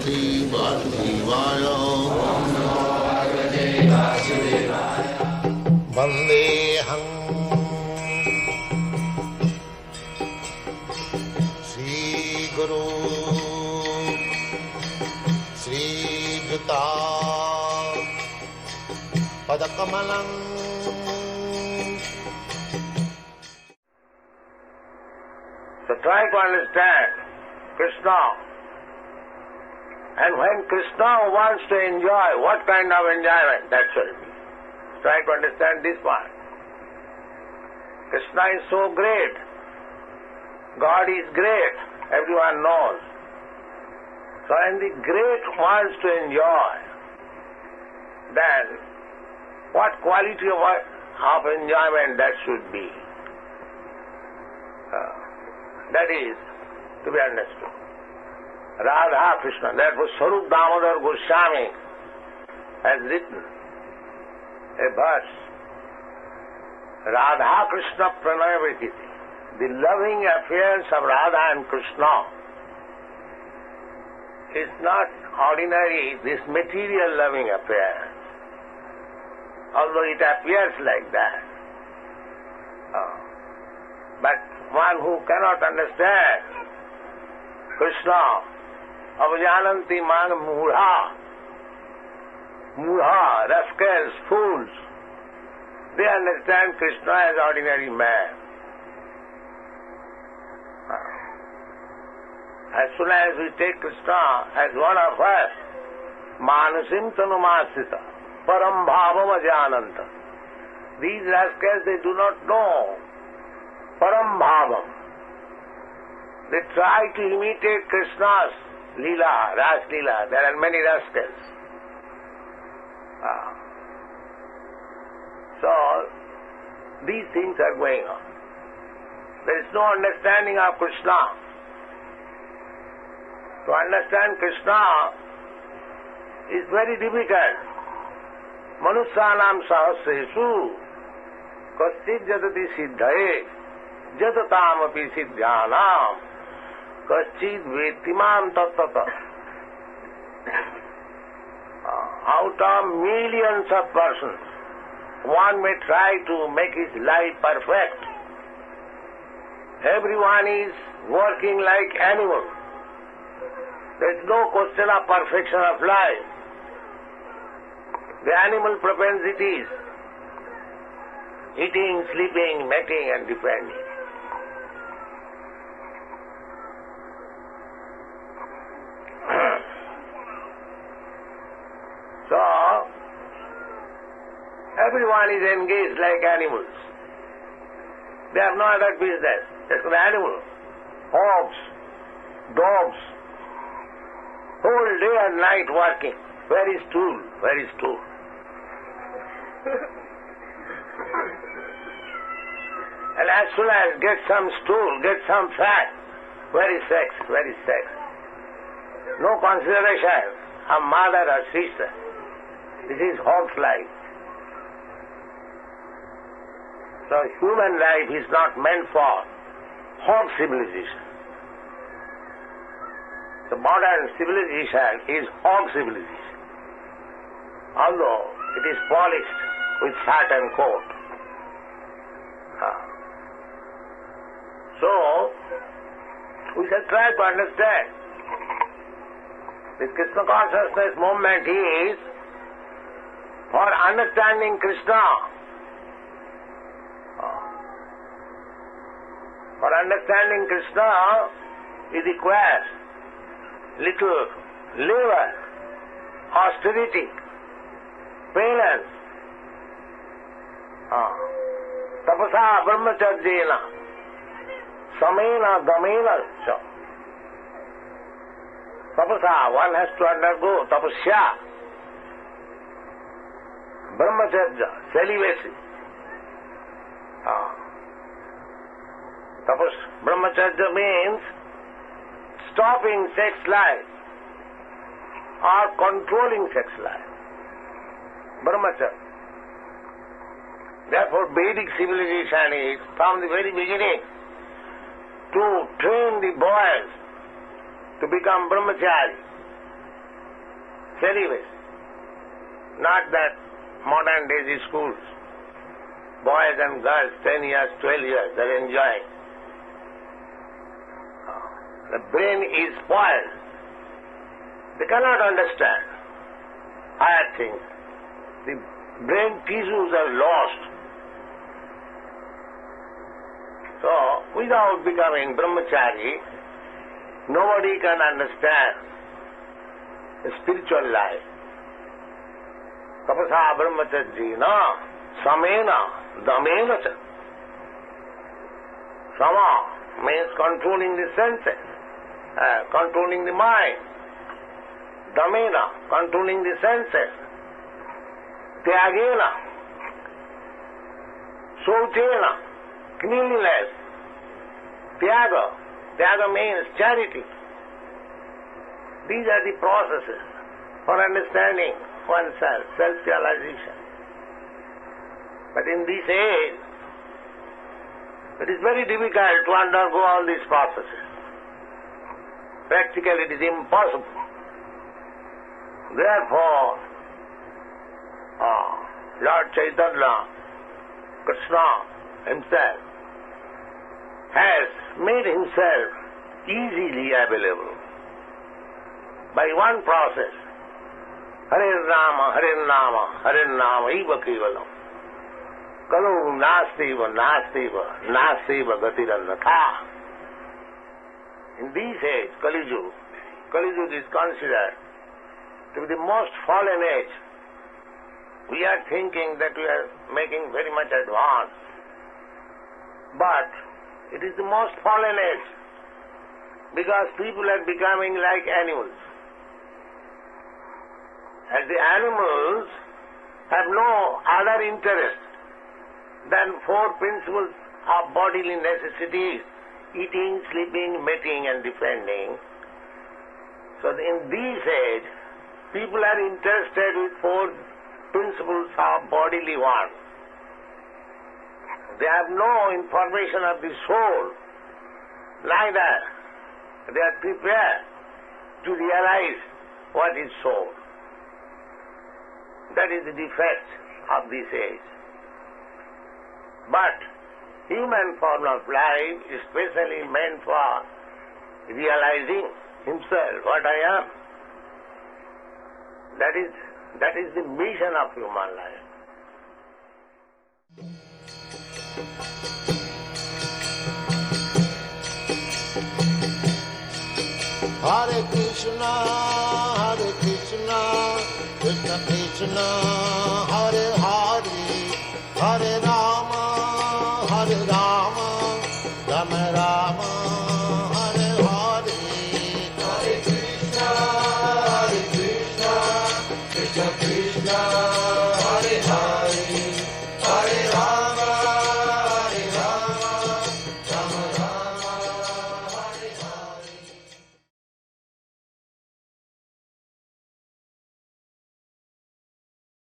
Bhagavate Vasudevaya. Vandeham Sri Guru Sri Juta Padakamalam. So try to understand Krishna. And when Krishna wants to enjoy, what kind of enjoyment that shall be? Try to understand this part. Krishna is so great. God is great. Everyone knows. So when the great wants to enjoy, then what quality of enjoyment that should be? That is to be understood. Radha Krishna, therefore Swarup Damodar Goswami has written a verse, Radha Krishna Pranayavrititi, the loving affairs of Radha and Krishna is not ordinary, this material loving affair, although it appears like that. But one who cannot understand Krishna, avajananti man mudha, rascals, fools, they understand Krishna as ordinary man. As soon as we take Krishna as one of us, manasim tanumasita, param bhavam ajananta. These rascals, they do not know param bhavam. They try to imitate Krishna's Leela, Ras Leela. There are many rascals. So, these things are going on. There is no understanding of Krishna. To understand Krishna is very difficult. Manusyanam sahasresu kaschid jatati siddhaye jatatam api siddhyanam kaschid vetimam tattata. Out of millions of persons, one may try to make his life perfect. Everyone is working like animals. There is no question of perfection of life. The animal propensities, eating, sleeping, mating and defending. So, everyone is engaged like animals. They have no other business. Just an animal. Hogs, dogs, whole day and night working. Where is stool? Where is stool? And as soon as get some stool, get some fat, where is sex? Where is sex? No consideration of mother or sister. This is hog's life. So human life is not meant for hog civilization. The modern civilization is hog civilization, although it is polished with fat and coat. So, we shall try to understand. This Krishna consciousness movement is for understanding Krishna. For understanding Krishna, it requires little labor, austerity, penance, tapasa brahmacharjena, samena damena cha. Tapasa, one has to undergo tapasya, brahmacharya, celibacy. Tapas, brahmacharya means stopping sex life or controlling sex life. Brahmacharya. Therefore, Vedic civilization is, from the very beginning, to train the boys to become brahmachari. celibacy. Not that modern day schools, boys and girls, 10 years, 12 years, they're enjoying. The brain is spoiled. They cannot understand higher things. The brain tissues are lost. So, without becoming brahmachari, nobody can understand the spiritual life. Tapasa brahmacharjina samena damena cha. Sama means controlling the senses, controlling the mind. Damena, controlling the senses. Tyagena, Shauchena, cleanliness. Tyaga means charity. These are the processes for understanding oneself, self-realization. But in this age, it is very difficult to undergo all these processes. Practically it is impossible. Therefore, Lord Chaitanya, Krišno himself, has made himself easily available by one process. Harinama, Harinama, Harinama, Iva Kevalam. Kalu Nastiva, Nastiva, Nastiva Gatirannatha. In this age, Kali Yuga is considered to be the most fallen age. We are thinking that we are making very much advance. But it is the most fallen age because people are becoming like animals. As the animals have no other interest than four principles of bodily necessities: eating, sleeping, mating and defending. So in this age, people are interested with four principles of bodily wants. They have no information of the soul, neither they are prepared to realize what is soul. That is the defect of this age. But human form of life is specially meant for realizing himself, what I am. That is the mission of human life. Hare Krishna, Krishna Krishna,